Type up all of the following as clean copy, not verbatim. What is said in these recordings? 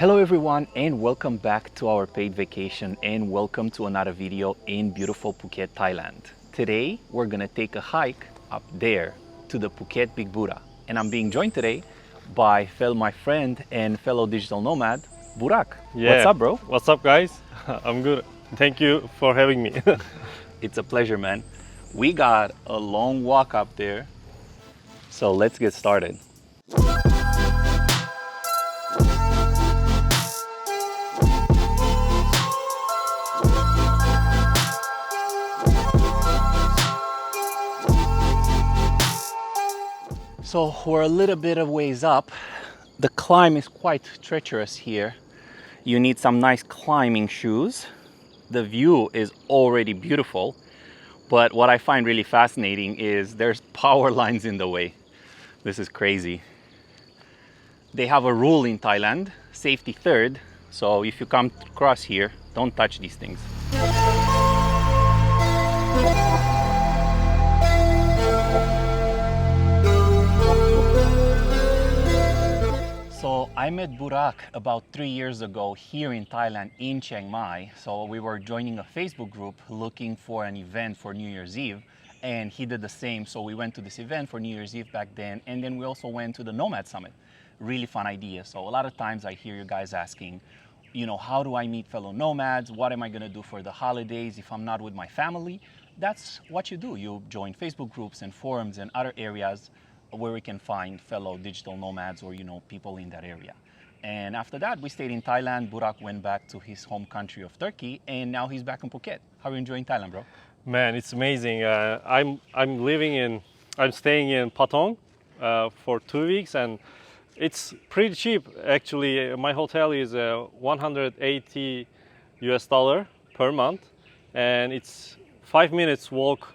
Hello everyone and welcome back to our paid vacation and welcome to another video in beautiful Phuket, Thailand. Today we're gonna take a hike up there to the Phuket Big Buddha, and I'm being joined today by my friend and fellow digital nomad, Burak. What's up, bro? What's up, guys? I'm good. Thank you for having me. It's a pleasure, man. We got a long walk up there, so let's get started. So we're a little bit of ways up. The climb is quite treacherous here. You need some nice climbing shoes. The view is already beautiful, but what I find really fascinating is there's power lines in the way. This is crazy. They have a rule in Thailand, safety third. So if you come across here, don't touch these things. So I met Burak about 3 years ago here in Thailand in Chiang Mai. So we were joining a Facebook group looking for an event for New Year's Eve, and he did the same. So we went to this event for New Year's Eve back then, and then we also went to the Nomad Summit. Really fun idea. So a lot of times I hear you guys asking, you know, how do I meet fellow nomads? What am I gonna do for the holidays if I'm not with my family? That's what you do. You join Facebook groups and forums and other areas where we can find fellow digital nomads or, you know, people in that area. And after that, we stayed in Thailand. Burak went back to his home country of Turkey, and now he's back in Phuket. How are you enjoying Thailand, bro? Man, it's amazing. I'm staying in Patong for 2 weeks, and it's pretty cheap. Actually, my hotel is $180 per month, and it's 5 minutes walk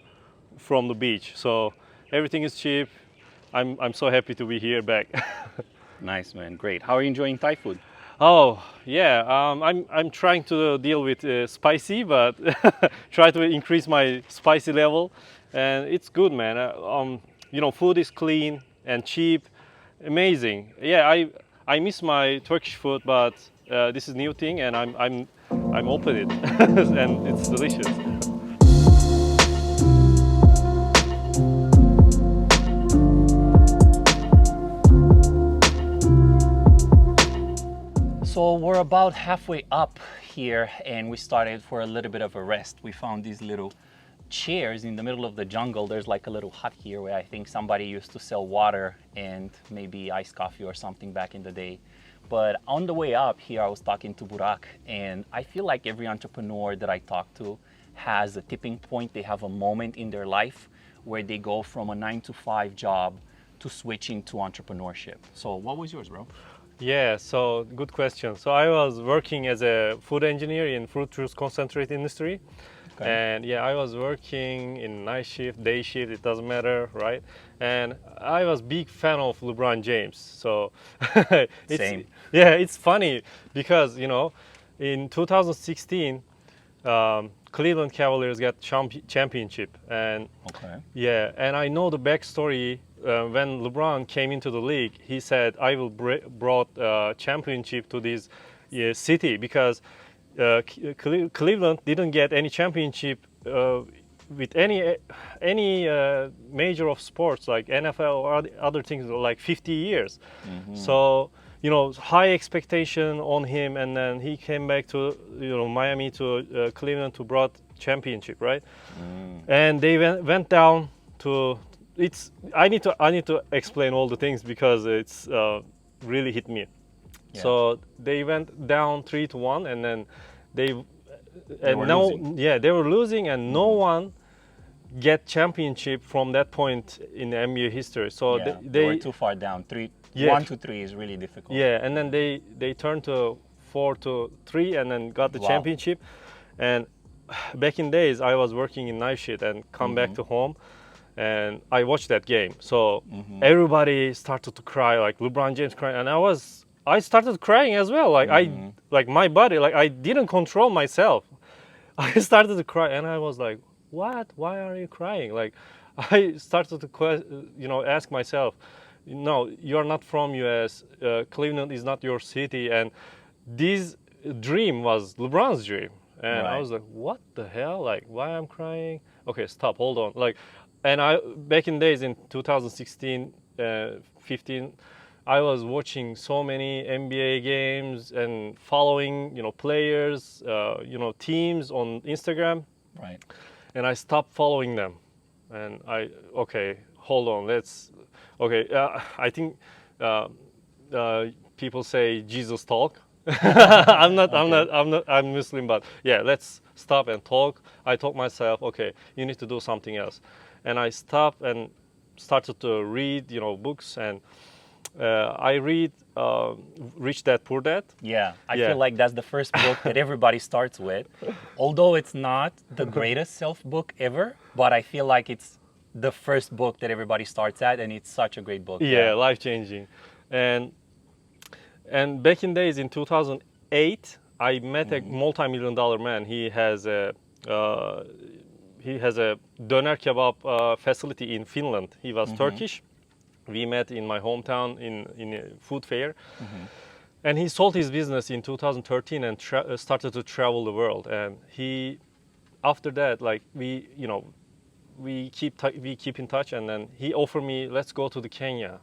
from the beach. So everything is cheap. I'm so happy to be here back. Nice, man. Great. How are you enjoying Thai food? Oh yeah, I'm trying to deal with spicy, but try to increase my spicy level, and it's good, man. You know, food is clean and cheap, amazing. Yeah, I miss my Turkish food, but this is new thing, and I'm open it, and it's delicious. So we're about halfway up here, and we started for a little bit of a rest. We found these little chairs in the middle of the jungle. There's like a little hut here where I think somebody used to sell water and maybe iced coffee or something back in the day. But on the way up here, I was talking to Burak, and I feel like every entrepreneur that I talk to has a tipping point. They have a moment in their life where they go from a 9-to-5 job to switching to entrepreneurship. So what was yours, bro? Yeah, so good question. So I was working as a food engineer in fruit juice concentrate industry. Okay. And yeah, I was working in night shift, day shift, it doesn't matter, right? And I was big fan of LeBron James. So Same. Yeah, it's funny because, you know, in 2016, Cleveland Cavaliers got championship, and okay. Yeah, and I know the backstory. When LeBron came into the league, he said, "I will brought championship to this city because Cleveland didn't get any championship with any major of sports like NFL or other things like 50 years." Mm-hmm. So, you know, high expectation on him, and then he came back to, you know, Miami to Cleveland to brought championship, right? Mm. And they went down to. I need to explain all the things because it's really hit me. Yeah. So they went down 3-1, and then they were losing, and no one get championship from that point in the NBA history. So yeah, they were too far down. 1 to 3 is really difficult. Yeah, and then they turned to 4-3 and then got the championship. And back in days, I was working in night shift and come back to home. And I watched that game. So everybody started to cry, like LeBron James crying, and I started crying as well. Like my body, like I didn't control myself. I started to cry, and I was like, "What? Why are you crying?" Like, I started to ask myself, "No, you're not from US. Cleveland is not your city, and this dream was LeBron's dream, and I Right. was like, what the hell? Like, why I'm crying? Okay, stop, hold on. Like, and I back in days in 2016, 15, I was watching so many NBA games and following, players, teams on Instagram, Right. and I stopped following them. And okay, hold on, okay, I think people say Jesus talk. I'm Muslim, but yeah, let's stop and talk. I told myself, okay, you need to do something else. And I stopped and started to read, books, and I read Rich Dad Poor Dad. Yeah, I Yeah. feel like that's the first book that everybody starts with. Although it's not the greatest self book ever, but I feel like it's the first book that everybody starts at, and it's such a great book. Yeah, life changing. And back in days in 2008, I met a multi-million dollar man. He has a doner kebab facility in Finland. He was Turkish. We met in my hometown in a food fair. And he sold his business in 2013 and started to travel the world. And after that, like we keep in touch. And then he offered me, let's go to the Kenya.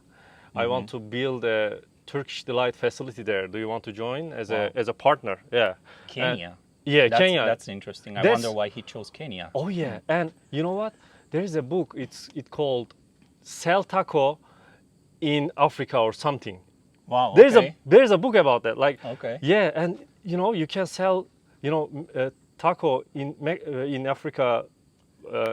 I want to build a Turkish delight facility there. Do you want to join as a partner? Yeah. Kenya. Yeah, That's, Kenya. That's interesting. I That's- wonder why he chose Kenya. Oh yeah, and you know what? There is a book. It's called "Sell Taco in Africa" or something. Wow. There's a book about that. Like Okay. yeah, and you can sell taco in Africa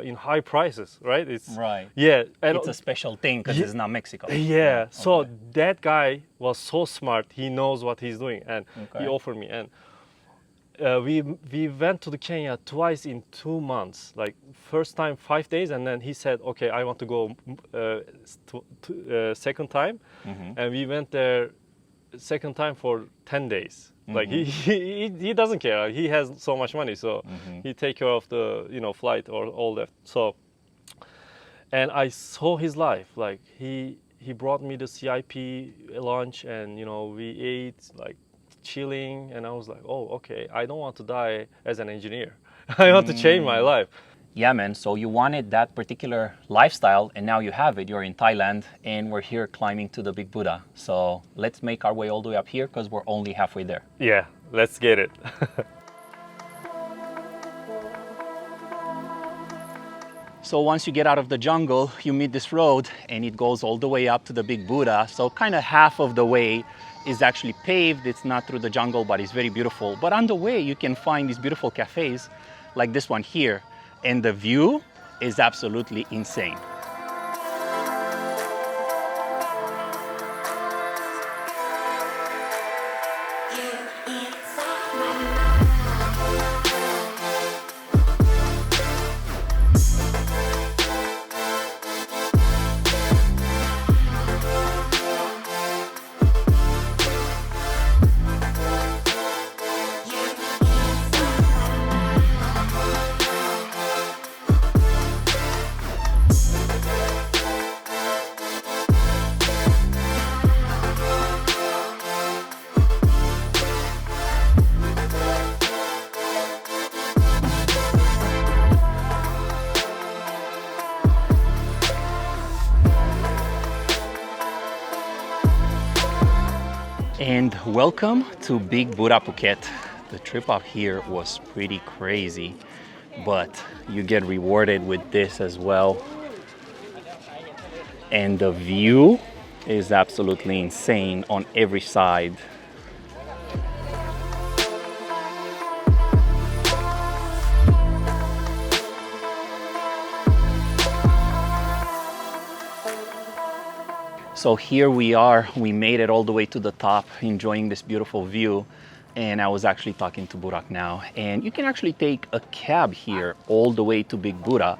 in high prices, right? It's Right. yeah, and It's a special thing because Ye- it's not Mexico. yeah. So okay. that guy was so smart. He knows what he's doing, and Okay. he offered me. And we went to the Kenya twice in 2 months. Like first time 5 days, and then he said, "Okay, I want to go second time," and we went there second time for 10 days. Like he doesn't care. He has so much money, so he take care of the flight or all that. So, and I saw his life. Like he brought me the CIP lunch, and we ate like chilling, and I was like, oh, okay, I don't want to die as an engineer. I want to change my life. Yeah, man. So you wanted that particular lifestyle, and now you have it. You're in Thailand, and we're here climbing to the Big Buddha. So let's make our way all the way up here because we're only halfway there. Yeah, let's get it. So once you get out of the jungle, you meet this road, and it goes all the way up to the Big Buddha. So kind of half of the way is actually paved. It's not through the jungle, but it's very beautiful. But on the way, you can find these beautiful cafes like this one here. And the view is absolutely insane. And welcome to Big Buddha Phuket. The trip up here was pretty crazy, but you get rewarded with this as well. And the view is absolutely insane on every side. So here we are, we made it all the way to the top, enjoying this beautiful view. And I was actually talking to Burak now. And you can actually take a cab here all the way to Big Buddha.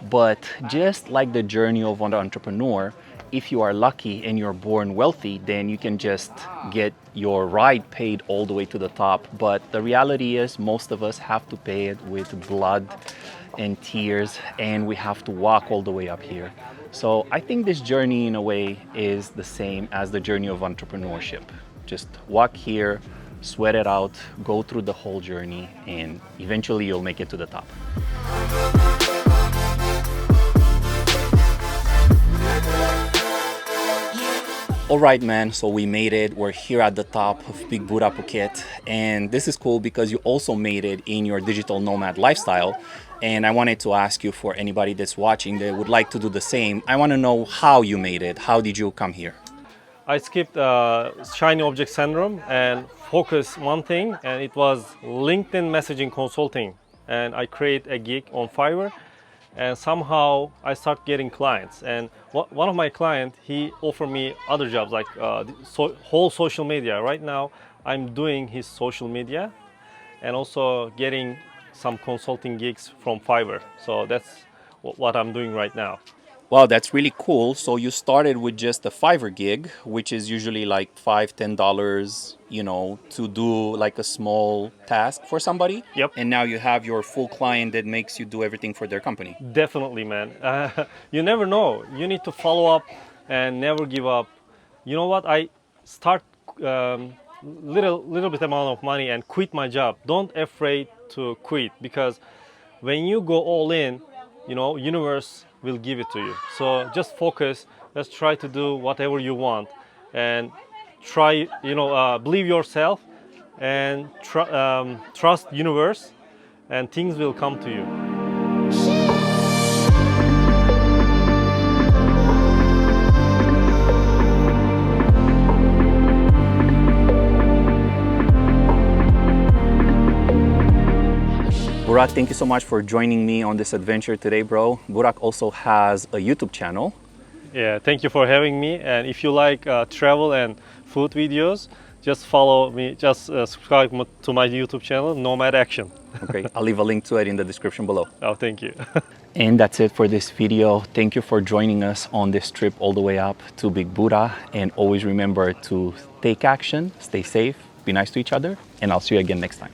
But just like the journey of an entrepreneur, if you are lucky and you're born wealthy, then you can just get your ride paid all the way to the top. But the reality is most of us have to pay it with blood and tears, and we have to walk all the way up here. So I think this journey in a way is the same as the journey of entrepreneurship. Just walk here, sweat it out, go through the whole journey, and eventually you'll make it to the top. All right, man, so we made it. We're here at the top of Big Buddha Phuket. And this is cool because you also made it in your digital nomad lifestyle. And I wanted to ask you, for anybody that's watching that would like to do the same, I want to know how you made it. How did you come here? I skipped shiny object syndrome and focus one thing, and it was LinkedIn messaging consulting. And I create a gig on Fiverr, and somehow I start getting clients. And one of my clients, he offered me other jobs like whole social media. Right now, I'm doing his social media and also getting some consulting gigs from Fiverr. So that's what I'm doing right now. Wow, that's really cool. So you started with just a Fiverr gig, which is usually like $5, $10, you know, to do like a small task for somebody. Yep. And now you have your full client that makes you do everything for their company. Definitely, man. You never know. You need to follow up and never give up. You know what? I start little bit amount of money and quit my job. Don't afraid to quit, because when you go all in, you know, universe will give it to you. So just focus. Let's try to do whatever you want, and try, you know, believe yourself and trust universe, and things will come to you. Burak, thank you so much for joining me on this adventure today, bro. Burak also has a YouTube channel. Yeah, thank you for having me. And if you like travel and food videos, just follow me, just subscribe to my YouTube channel, Nomad Action. Okay, I'll leave a link to it in the description below. Oh, thank you. And that's it for this video. Thank you for joining us on this trip all the way up to Big Buddha. And always remember to take action, stay safe, be nice to each other, and I'll see you again next time.